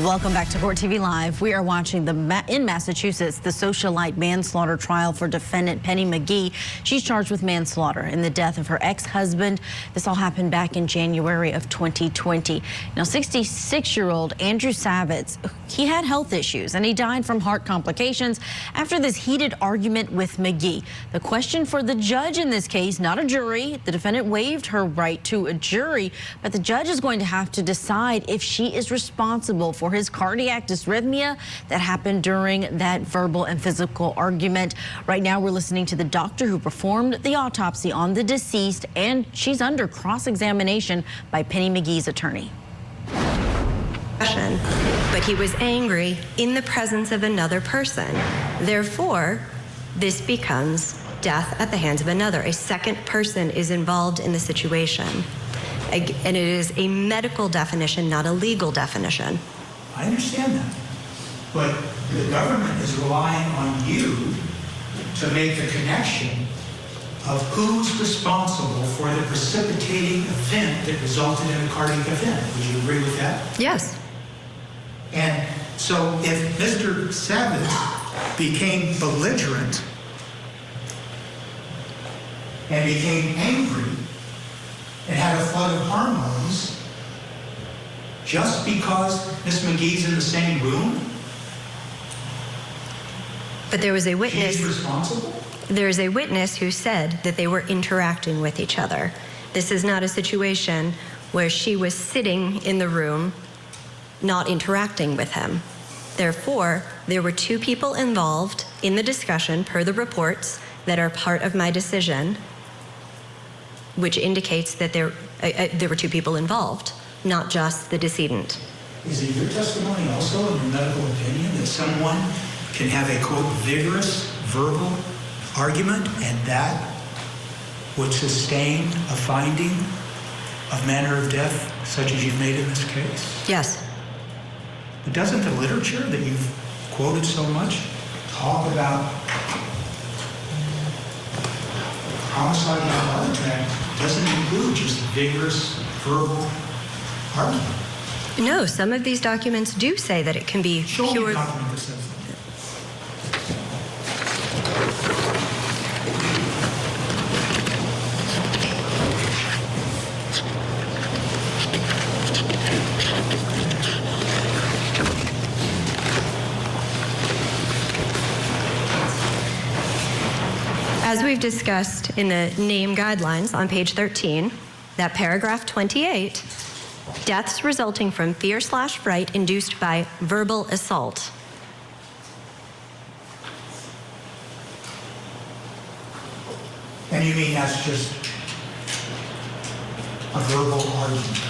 Welcome back to Court TV Live. We are watching in Massachusetts the socialite manslaughter trial for defendant Penny McGee. She's charged with manslaughter in the death of her ex-husband. This all happened back in January of 2020. Now, 66-year-old Andrew Savitz, he had health issues and he died from heart complications after this heated argument with McGee. The question for the judge in this case, not a jury. The defendant waived her right to a jury, but the judge is going to have to decide if she is responsible for his cardiac dysrhythmia that happened during that verbal and physical argument. Right now, we're listening to the doctor who performed the autopsy on the deceased, and she's under cross-examination by Penny McGee's attorney. But he was angry in the presence of another person. Therefore, this becomes death at the hands of another. A second person is involved in the situation. And it is a medical definition, not a legal definition. I understand that. But the government is relying on you to make the connection of who's responsible for the precipitating event that resulted in a cardiac event. Would you agree with that? Yes. And so if Mr. Savitz became belligerent and became angry and had a flood of hormones just because Ms. McGee's in the same room, but there was a witness. She's responsible? There is a witness who said that they were interacting with each other. This is not a situation where she was sitting in the room, not interacting with him. Therefore, there were two people involved in the discussion, per the reports that are part of my decision, which indicates that there were two people involved, not just the decedent. Is it your testimony also, in your medical opinion, that someone can have a, quote, vigorous verbal argument and that would sustain a finding of manner of death such as you've made in this case? Yes. But doesn't the literature that you've quoted so much talk about homicide and heart attack doesn't include just vigorous verbal argument? No, some of these documents do say that it can be Show pure. me a document that says that. As we've discussed in the name guidelines on page 13, that paragraph 28, deaths resulting from fear/fright induced by verbal assault. And you mean that's just a verbal argument?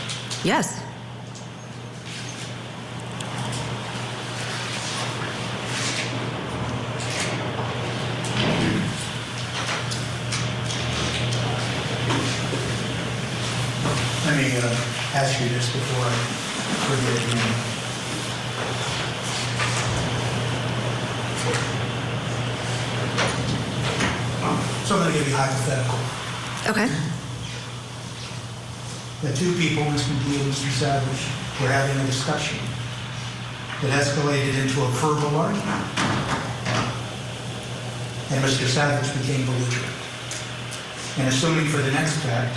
Yes. Let me ask you this before I forget again. So I'm going to give you a hypothetical. Okay. The two people, Ms. McGee and Mr. Savage, were having a discussion that escalated into a verbal argument. And Mr. Savage became belligerent. And assuming for the next fact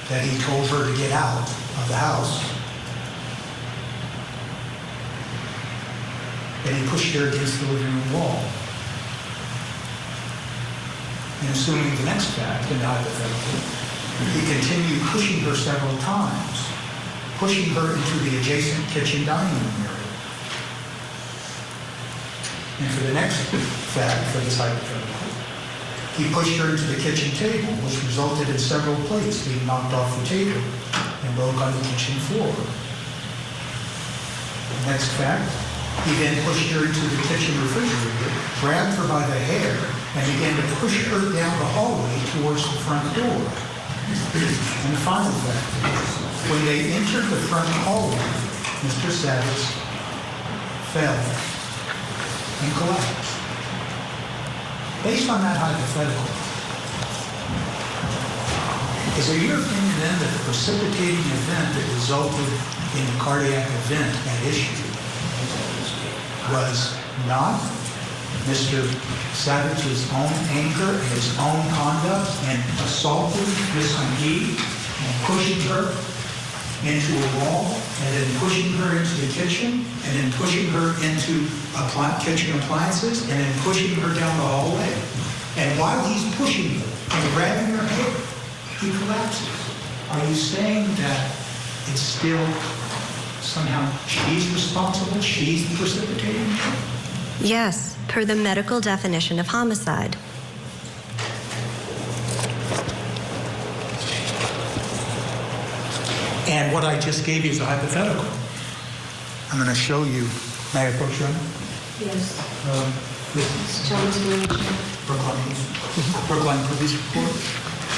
that he told her to get out of the house, and he pushed her against the living room wall. And assuming the next fact, in the hypothetical, he continued pushing her several times, pushing her into the adjacent kitchen dining room area. And for the next fact, for this hypothetical, he pushed her into the kitchen table, which resulted in several plates being knocked off the table and broke on the kitchen floor. The next fact, he then pushed her into the kitchen refrigerator, grabbed her by the hair, and began to push her down the hallway towards the front door. And the final fact, when they entered the front hallway, Mr. Savitz fell and collapsed. Based on that hypothetical, Is it your opinion then that the precipitating event that resulted in the cardiac event at issue was not Mr. Savitz's own anger, his own conduct, and assaulting Ms. McGee and pushing her into a wall, and then pushing her into the kitchen, and then pushing her into kitchen appliances, and then pushing her down the hallway? And while he's pushing her and grabbing her hair, he collapses. Are you saying that it's still somehow she's responsible, she's the precipitating event? Yes, per the medical definition of homicide. And what I just gave you is a hypothetical. I'm going to show you. May I approach you? Yes. Brookline Police Report,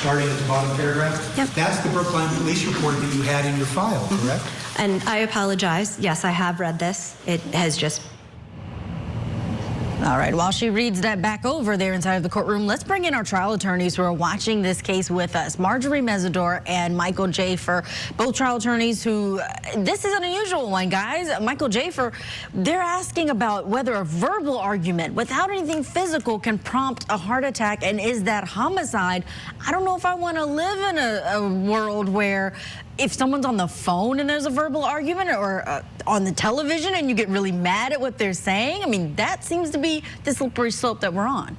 starting at the bottom paragraph. Yep. That's the Brookline Police Report that you had in your file, correct? And I apologize. Yes, I have read this. It has just... All right, while she reads that back over there inside of the courtroom, let's bring in our trial attorneys who are watching this case with us. Marjorie Mesidor and Michael Jafer, both trial attorneys who, this is an unusual one, guys. Michael Jafer, they're asking about whether a verbal argument without anything physical can prompt a heart attack, and is that homicide? I don't know if I want to live in a world where if someone's on the phone and there's a verbal argument, or on the television and you get really mad at what they're saying. I mean, that seems to be the slippery slope that we're on.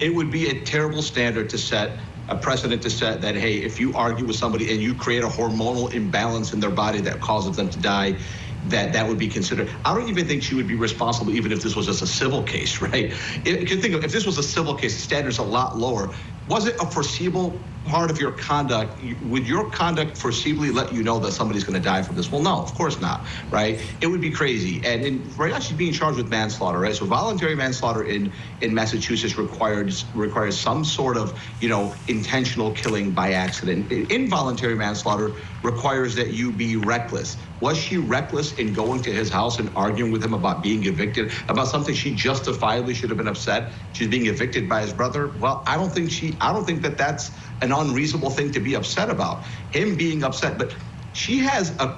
It would be a terrible standard to set, a precedent to set that, hey, if you argue with somebody and you create a hormonal imbalance in their body that causes them to die, that would be considered. I don't even think she would be responsible even if this was just a civil case, right? If this was a civil case, the standard's a lot lower. Was it a foreseeable part of your conduct? Would your conduct foreseeably let you know that somebody's going to die from this? Well, no, of course not, right? It would be crazy. And right now she's being charged with manslaughter, right? So voluntary manslaughter in Massachusetts requires some sort of, intentional killing by accident. Involuntary manslaughter requires that you be reckless. Was she reckless in going to his house and arguing with him about being evicted, about something she justifiably should have been upset? She's being evicted by his brother. Well, I don't think that that's an unreasonable thing to be upset about, him being upset. But she has a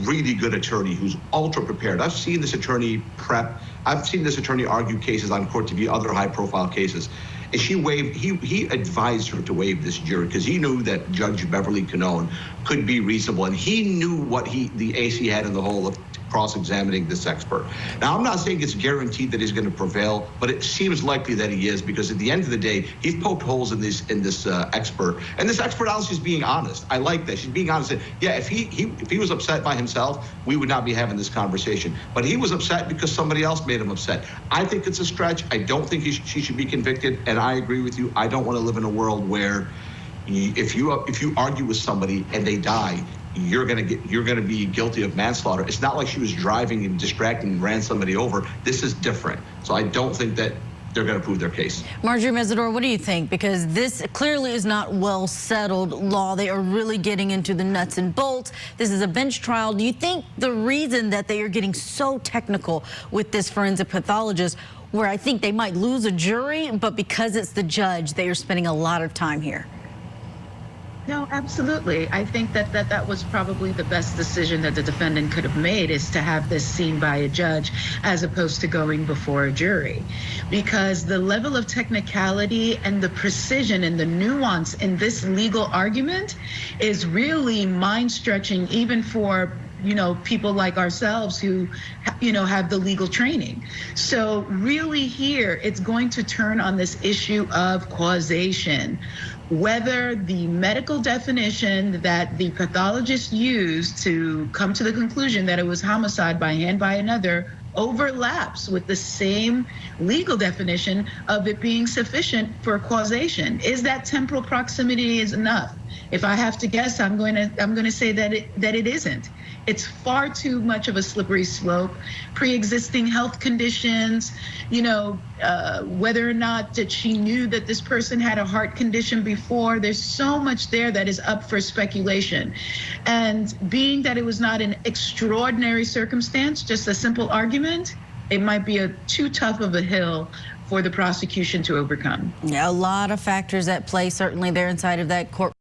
really good attorney who's ultra prepared. I've seen this attorney prep. I've seen this attorney argue cases on court TV, other high profile cases. And he advised her to waive this jury because he knew that Judge Beverly Canone could be reasonable, and he knew what the AC had in the hole of cross-examining this expert. Now, I'm not saying it's guaranteed that he's going to prevail, but it seems likely that he is, because at the end of the day, he's poked holes in this expert, and this expert honestly is being honest. I like that. She's being honest. Yeah, if he was upset by himself, we would not be having this conversation. But he was upset because somebody else made him upset. I think it's a stretch. I don't think she should be convicted, and I agree with you. I don't want to live in a world where if you argue with somebody and they die, you're gonna be guilty of manslaughter. It's not like she was driving and distracting and ran somebody over. This is different. So I don't think that they're going to prove their case. Marjorie Mesidor, what do you think? Because this clearly is not well settled law. They are really getting into the nuts and bolts. This is a bench trial. Do you think the reason that they are getting so technical with this forensic pathologist, where I think they might lose a jury, but because it's the judge, they are spending a lot of time here? No, absolutely. I think that was probably the best decision that the defendant could have made, is to have this seen by a judge as opposed to going before a jury. Because the level of technicality and the precision and the nuance in this legal argument is really mind-stretching, even for people like ourselves who, have the legal training. So really here, it's going to turn on this issue of causation, whether the medical definition that the pathologist used to come to the conclusion that it was homicide by hand by another overlaps with the same legal definition of it being sufficient for causation. Is that temporal proximity is enough? If I have to guess, I'm going to say that it isn't. It's far too much of a slippery slope. Pre-existing health conditions, whether or not that she knew that this person had a heart condition before. There's so much there that is up for speculation. And being that it was not an extraordinary circumstance, just a simple argument, it might be too tough of a hill for the prosecution to overcome. Yeah, a lot of factors at play, certainly there inside of that court.